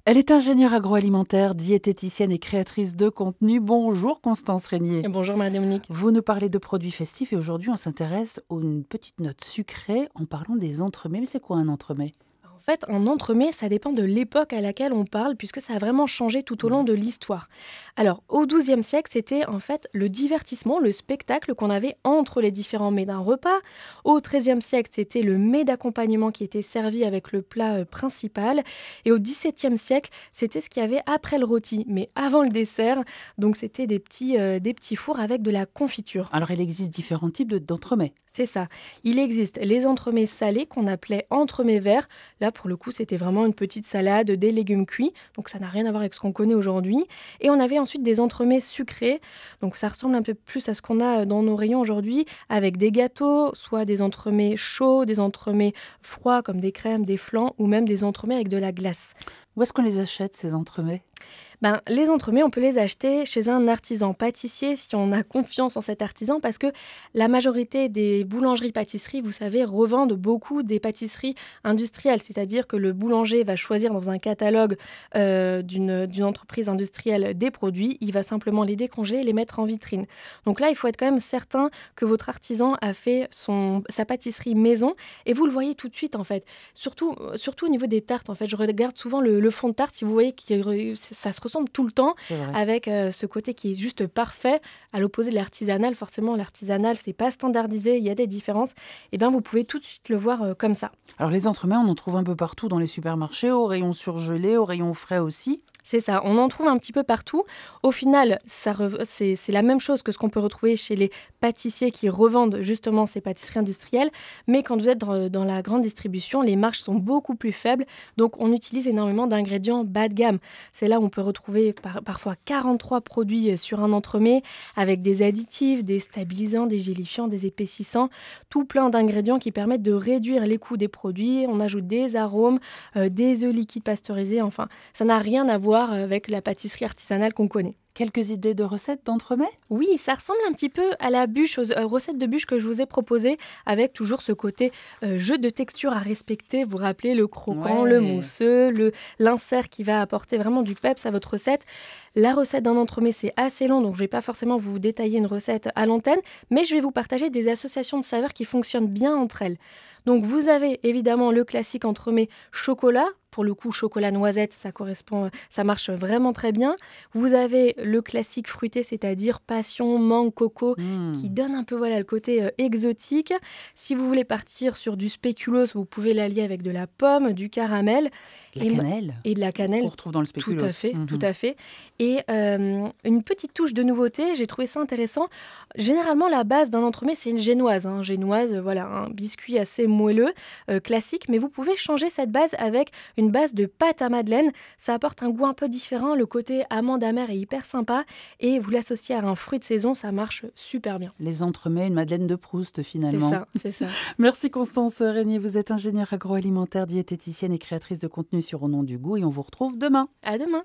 Elle est ingénieure agroalimentaire, diététicienne et créatrice de contenu. Bonjour Constance Régnier. Bonjour Marie-Dominique. Vous nous parlez de produits festifs et aujourd'hui on s'intéresse à une petite note sucrée en parlant des entremets. Mais c'est quoi un entremets ? En fait, un entremets, ça dépend de l'époque à laquelle on parle, puisque ça a vraiment changé tout au long de l'histoire. Alors, au XIIe siècle, c'était en fait le divertissement, le spectacle qu'on avait entre les différents mets d'un repas. Au XIIIe siècle, c'était le mets d'accompagnement qui était servi avec le plat principal. Et au XVIIe siècle, c'était ce qu'il y avait après le rôti, mais avant le dessert. Donc, c'était des petits fours avec de la confiture. Alors il existe différents types d'entremets. C'est ça. Il existe les entremets salés qu'on appelait entremets verts. Là, pour le coup, c'était vraiment une petite salade, des légumes cuits. Donc, ça n'a rien à voir avec ce qu'on connaît aujourd'hui. Et on avait ensuite des entremets sucrés. Donc, ça ressemble un peu plus à ce qu'on a dans nos rayons aujourd'hui, avec des gâteaux, soit des entremets chauds, des entremets froids comme des crèmes, des flans, ou même des entremets avec de la glace. Où est-ce qu'on les achète ces entremets ? Les entremets, on peut les acheter chez un artisan pâtissier si on a confiance en cet artisan parce que la majorité des boulangeries-pâtisseries, vous savez, revendent beaucoup des pâtisseries industrielles. C'est-à-dire que le boulanger va choisir dans un catalogue d'une entreprise industrielle des produits, il va simplement les décongeler et les mettre en vitrine. Donc là, il faut être quand même certain que votre artisan a fait sa pâtisserie maison et vous le voyez tout de suite en fait. Surtout au niveau des tartes, en fait, je regarde souvent le fond de tarte, si vous voyez que ça se ressemble tout le temps, C'est vrai. avec ce côté qui est juste parfait, à l'opposé de l'artisanal. Forcément, l'artisanal, c'est pas standardisé, il y a des différences. Et bien, vous pouvez tout de suite le voir comme ça. Alors les entremets, on en trouve un peu partout dans les supermarchés, au rayon surgelé, au rayon frais aussi. C'est ça, on en trouve un petit peu partout. Au final, c'est la même chose que ce qu'on peut retrouver chez les pâtissiers qui revendent justement ces pâtisseries industrielles. Mais quand vous êtes dans la grande distribution, les marges sont beaucoup plus faibles. Donc, on utilise énormément d'ingrédients bas de gamme. C'est là où on peut retrouver parfois 43 produits sur un entremets avec des additifs, des stabilisants, des gélifiants, des épaississants. Tout plein d'ingrédients qui permettent de réduire les coûts des produits. On ajoute des arômes, des œufs liquides pasteurisés. Enfin, ça n'a rien à voir avec la pâtisserie artisanale qu'on connaît. Quelques idées de recettes d'entremets ? Oui, ça ressemble un petit peu à la bûche, aux recettes de bûche que je vous ai proposées, avec toujours ce côté jeu de texture à respecter. Vous vous rappelez le croquant, Ouais. le mousseux, l'insert qui va apporter vraiment du peps à votre recette. La recette d'un entremets, c'est assez long, donc je ne vais pas forcément vous détailler une recette à l'antenne, mais je vais vous partager des associations de saveurs qui fonctionnent bien entre elles. Donc vous avez évidemment le classique entremets chocolat. Pour le coup, chocolat noisette, ça marche vraiment très bien. Vous avez le classique fruité, c'est-à-dire passion, mangue, coco, qui donne un peu le côté exotique. Si vous voulez partir sur du spéculoos, vous pouvez l'allier avec de la pomme, du caramel. La cannelle Et de la cannelle. qu'on retrouve dans le spéculoos. Tout à fait, tout à fait. Et une petite touche de nouveauté, j'ai trouvé ça intéressant. Généralement, la base d'un entremets, c'est une génoise. Génoise, voilà, un biscuit assez moelleux, classique. Mais vous pouvez changer cette base avec une base de pâte à madeleine. Ça apporte un goût un peu différent. Le côté amande amère est hyper sympa. Et vous l'associez à un fruit de saison, ça marche super bien. Les entremets, une Madeleine de Proust finalement. C'est ça. Merci Constance Régnier, vous êtes ingénieure agroalimentaire, diététicienne et créatrice de contenu sur Au nom du goût et on vous retrouve demain. À demain.